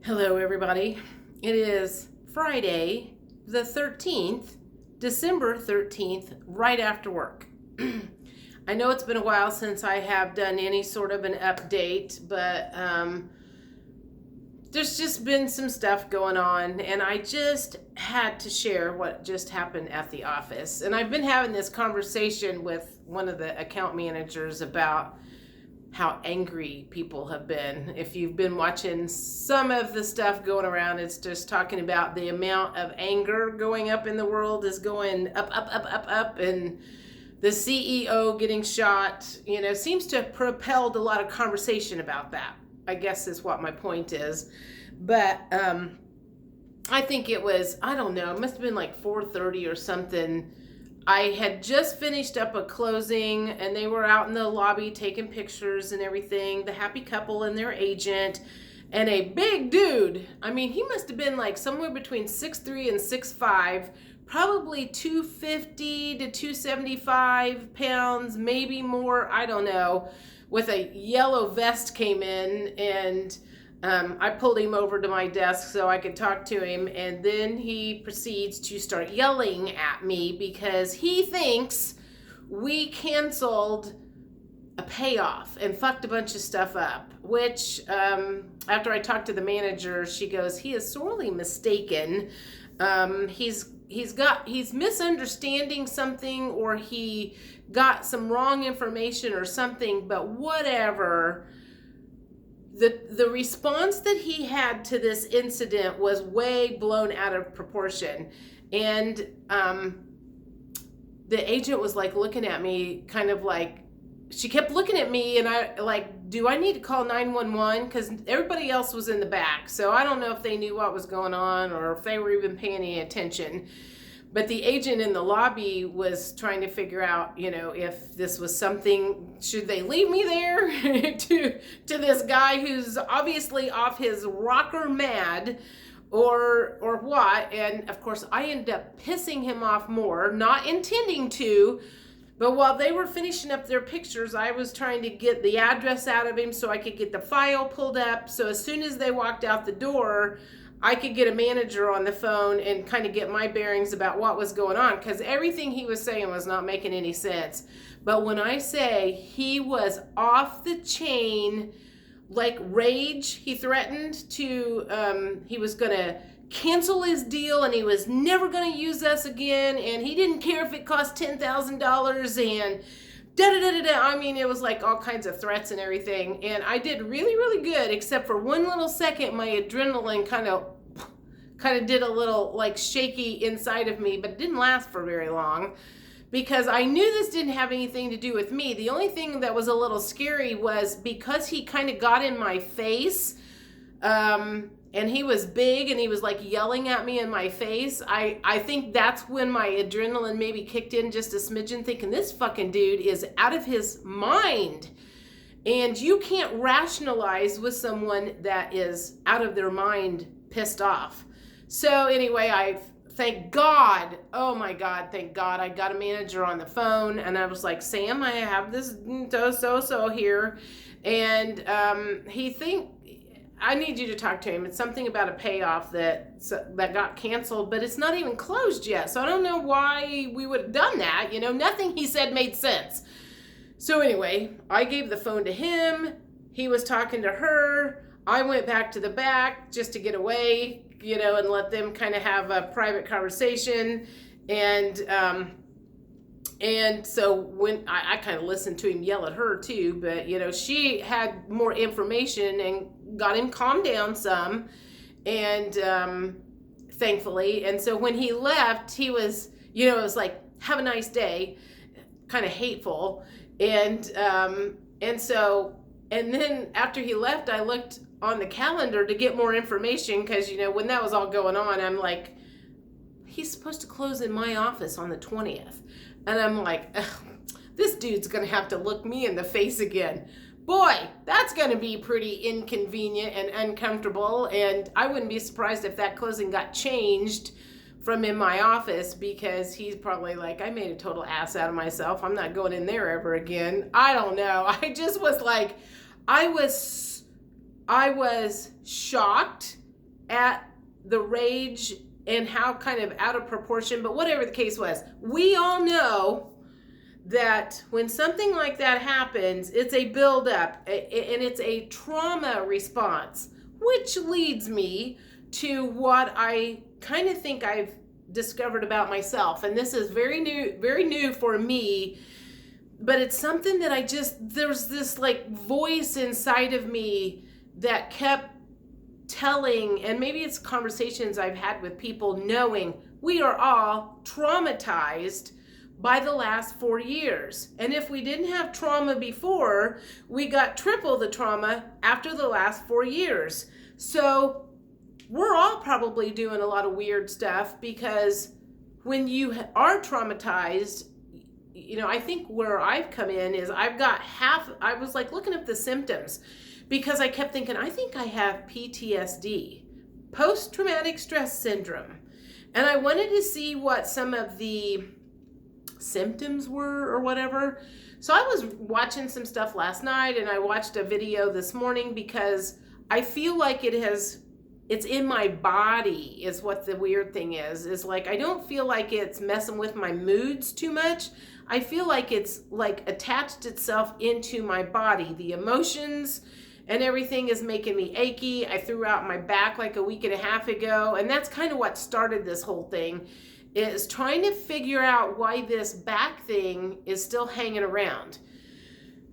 Hello, everybody. It is Friday, the 13th, December 13th, right after work. I know it's been a while since I have done any sort of an update, but there's just been some stuff going on, and I just had to share what just happened at the office. And I've been having this conversation with one of the account managers about how angry people have been. If you've been watching some of the stuff going around, it's just talking about the amount of anger going up in the world is going up, and the CEO getting shot, seems to have propelled a lot of conversation about that, I guess is what my point is. But I think it was, I don't know, it must have been like 4:30 or something. I had just finished up a closing and they were out in the lobby taking pictures and everything, the happy couple and their agent, and a big dude. I mean, he must have been like somewhere between 6'3" and 6'5", probably 250 to 275 pounds, maybe more, I don't know, with a yellow vest came in, and I pulled him over to my desk so I could talk to him, and then he proceeds to start yelling at me because he thinks we canceled a payoff and fucked a bunch of stuff up, which after I talked to the manager, she goes, he is sorely mistaken. He's misunderstanding something, or he got some wrong information or something, but whatever. The response that he had to this incident was way blown out of proportion. And the agent was like looking at me kind of like, she kept looking at me, and I like, do I need to call 911? Because everybody else was in the back. So I don't know if they knew what was going on or if they were even paying any attention. But the agent in the lobby was trying to figure out, if this was something, should they leave me there to this guy who's obviously off his rocker mad or what? And of course, I ended up pissing him off more, not intending to, but while they were finishing up their pictures, I was trying to get the address out of him so I could get the file pulled up. So as soon as they walked out the door, I could get a manager on the phone and kind of get my bearings about what was going on, because everything he was saying was not making any sense. But when I say he was off the chain, like rage, he threatened to, he was going to cancel his deal and he was never going to use us again, and he didn't care if it cost $10,000 and da-da-da-da-da. I mean, it was like all kinds of threats and everything. And I did really, really good, except for one little second, my adrenaline kind of did a little like shaky inside of me, but it didn't last for very long because I knew this didn't have anything to do with me. The only thing that was a little scary was because he kind of got in my face, and he was big and he was like yelling at me in my face. I think that's when my adrenaline maybe kicked in just a smidgen, thinking this fucking dude is out of his mind. And you can't rationalize with someone that is out of their mind, pissed off. So anyway, thank God, oh my God, thank God, I got a manager on the phone, and I was like, Sam, I have this so here. And I need you to talk to him. It's something about a payoff that got canceled, but it's not even closed yet. So I don't know why we would have done that. Nothing he said made sense. So anyway, I gave the phone to him. He was talking to her. I went back to the back just to get away, and let them kind of have a private conversation. And so when I kind of listened to him yell at her too, but she had more information and got him calmed down some, and thankfully. And so when he left, he was, it was like, have a nice day, kind of hateful. And then after he left, I looked on the calendar to get more information, because when that was all going on, I'm like, he's supposed to close in my office on the 20th. And I'm like, this dude's going to have to look me in the face again. Boy, that's going to be pretty inconvenient and uncomfortable. And I wouldn't be surprised if that closing got changed from in my office, because he's probably like, I made a total ass out of myself. I'm not going in there ever again. I don't know. I just was like, I was shocked at the rage and how kind of out of proportion, but whatever the case was, we all know that when something like that happens, it's a buildup and it's a trauma response, which leads me to what I kind of think I've discovered about myself. And this is very new for me, but it's something that there's this like voice inside of me that kept telling, and maybe it's conversations I've had with people, knowing we are all traumatized by the last 4 years. And if we didn't have trauma before, we got triple the trauma after the last 4 years. So we're all probably doing a lot of weird stuff, because when you are traumatized, I think where I've come in is I was like looking up the symptoms, because I kept thinking, I think I have PTSD, post-traumatic stress syndrome. And I wanted to see what some of the symptoms were or whatever. So I was watching some stuff last night, and I watched a video this morning, because I feel like it's in my body is what the weird thing is like, I don't feel like it's messing with my moods too much. I feel like it's like attached itself into my body. The emotions and everything is making me achy. I threw out my back like a week and a half ago, and that's kind of what started this whole thing, is trying to figure out why this back thing is still hanging around.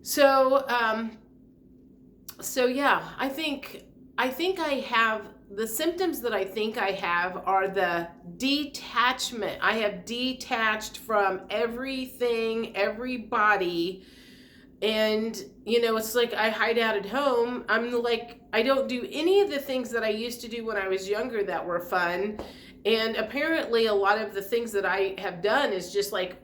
So yeah, I think I have the symptoms that I think I have are the detachment. I have detached from everything, everybody. And, it's like I hide out at home. I'm like, I don't do any of the things that I used to do when I was younger that were fun. And apparently a lot of the things that I have done is just like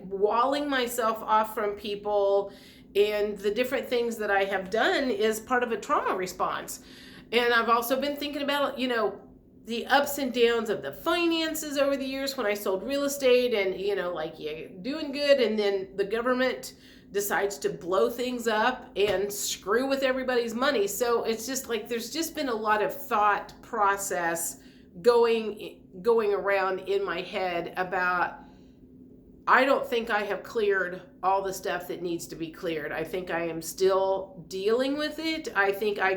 walling myself off from people. And the different things that I have done is part of a trauma response. And I've also been thinking about, the ups and downs of the finances over the years when I sold real estate, and, you're doing good, and then the government decides to blow things up and screw with everybody's money. So it's just like there's just been a lot of thought process going around in my head about, I don't think I have cleared all the stuff that needs to be cleared. I think I am still dealing with it. I think I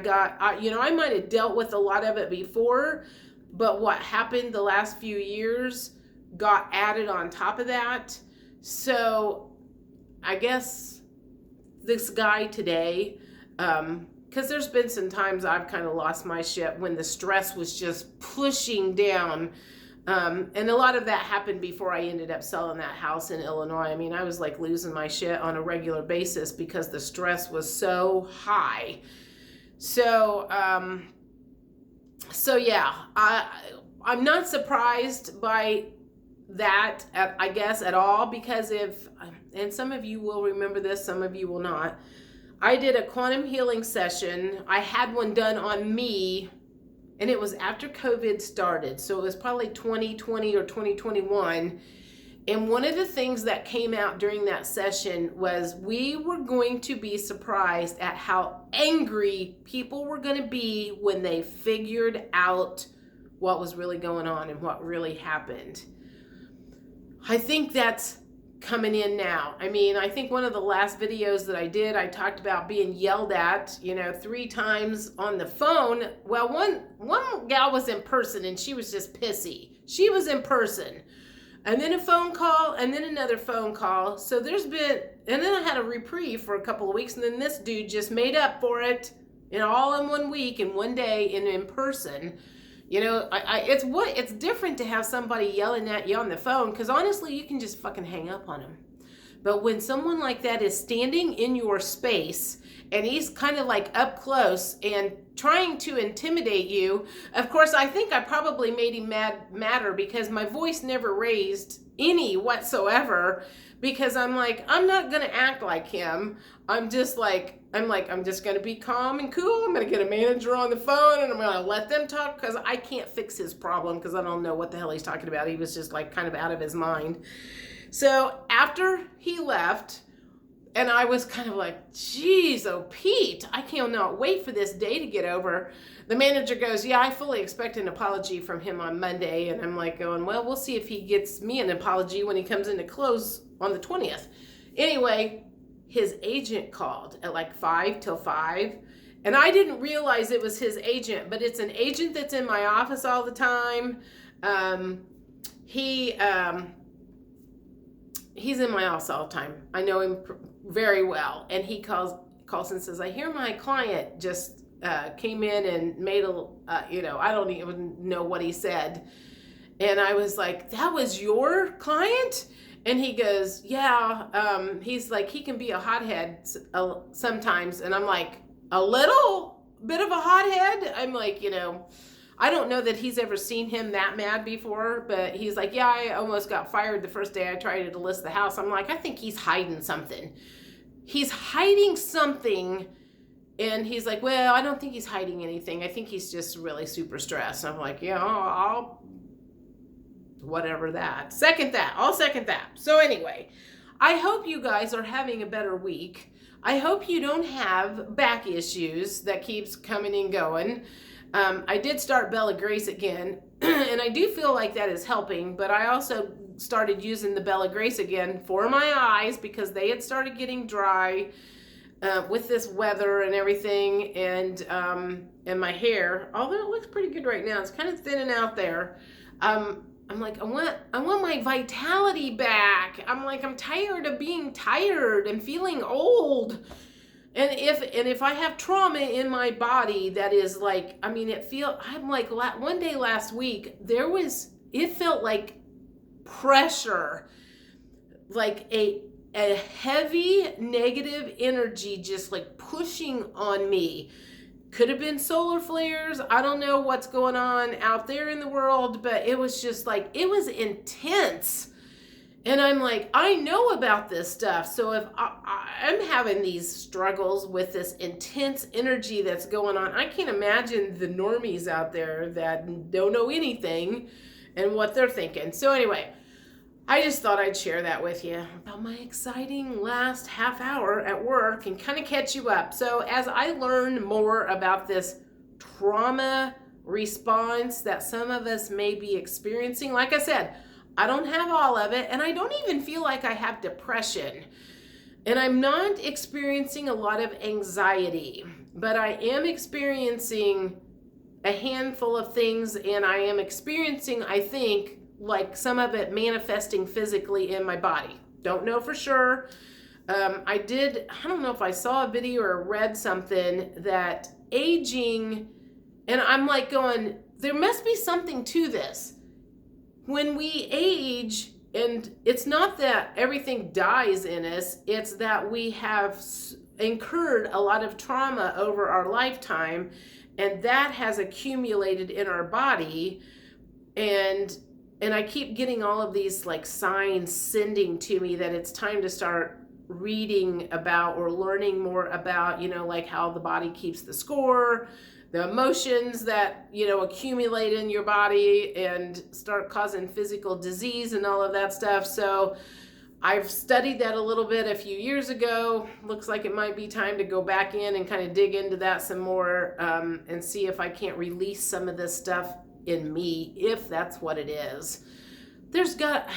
might have dealt with a lot of it before, but what happened the last few years got added on top of that. So I guess this guy today, because there's been some times I've kind of lost my shit when the stress was just pushing down. And a lot of that happened before I ended up selling that house in Illinois. I mean, I was like losing my shit on a regular basis because the stress was so high. So yeah, I'm not surprised by that, I guess, at all, because and some of you will remember this, some of you will not. I did a quantum healing session. I had one done on me, and it was after COVID started. So it was probably 2020 or 2021. And one of the things that came out during that session was we were going to be surprised at how angry people were going to be when they figured out what was really going on and what really happened. I think that's coming in now. I mean, I think one of the last videos that I did, I talked about being yelled at, 3 times on the phone. Well, one gal was in person, and she was just pissy. She was in person. And then a phone call, and then another phone call. So and then I had a reprieve for a couple of weeks, and then this dude just made up for it, all in 1 week and 1 day and in person. It's different to have somebody yelling at you on the phone, because honestly, you can just fucking hang up on them. But when someone like that is standing in your space and he's kind of like up close and trying to intimidate you, of course, I think I probably made him madder, because my voice never raised any whatsoever, because I'm like, I'm not going to act like him. I'm just going to be calm and cool. I'm going to get a manager on the phone, and I'm going to let them talk, because I can't fix his problem, because I don't know what the hell he's talking about. He was just like kind of out of his mind. So after he left, And I was kind of like, geez, oh, Pete, I cannot wait for this day to get over. The manager goes, yeah, I fully expect an apology from him on Monday. And I'm like going, well, we'll see if he gets me an apology when he comes into close on the 20th. Anyway, his agent called at like 5 till 5. And I didn't realize it was his agent, but it's an agent that's in my office all the time. He's in my office all the time. I know him very well. And he calls and says, I hear my client just came in and made I don't even know what he said. And I was like, that was your client? And he goes, yeah. He's like, he can be a hothead sometimes. And I'm like, a little bit of a hothead? I'm like, I don't know that he's ever seen him that mad before, but he's like, yeah, I almost got fired the first day I tried to list the house. I'm like, I think he's hiding something. He's hiding something. And he's like, well, I don't think he's hiding anything. I think he's just really super stressed. I'm like, yeah, I'll whatever that. I'll second that. So anyway, I hope you guys are having a better week. I hope you don't have back issues that keeps coming and going. I did start Bella Grace again, and I do feel like that is helping, but I also started using the Bella Grace again for my eyes because they had started getting dry with this weather and everything, and my hair, although it looks pretty good right now, it's kind of thinning out there. I'm like, I want my vitality back. I'm like, I'm tired of being tired and feeling old. And if I have trauma in my body that is like, I'm like, one day last week, it felt like pressure, like a heavy negative energy just like pushing on me. Could have been solar flares. I don't know what's going on out there in the world, but it was just like, it was intense. And I'm like, I know about this stuff. So if I'm having these struggles with this intense energy that's going on, I can't imagine the normies out there that don't know anything and what they're thinking. So anyway, I just thought I'd share that with you about my exciting last half hour at work and kind of catch you up. So as I learn more about this trauma response that some of us may be experiencing, like I said, I don't have all of it, and I don't even feel like I have depression. And I'm not experiencing a lot of anxiety, but I am experiencing a handful of things, and I am experiencing, I think, like some of it manifesting physically in my body. Don't know for sure. I don't know if I saw a video or read something that aging, and I'm like going, there must be something to this. When we age, and it's not that everything dies in us, it's that we have incurred a lot of trauma over our lifetime, and that has accumulated in our body, and I keep getting all of these like signs sending to me that it's time to start reading about or learning more about, like how the body keeps the score, the emotions that, accumulate in your body and start causing physical disease and all of that stuff. So I've studied that a little bit a few years ago. Looks like it might be time to go back in and kind of dig into that some more and see if I can't release some of this stuff in me, if that's what it is. There's got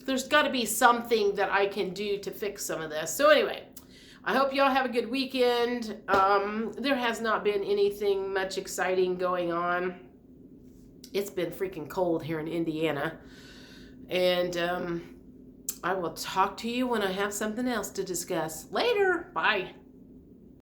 to be something that I can do to fix some of this. So anyway, I hope y'all have a good weekend. There has not been anything much exciting going on. It's been freaking cold here in Indiana. And I will talk to you when I have something else to discuss. Later. Bye.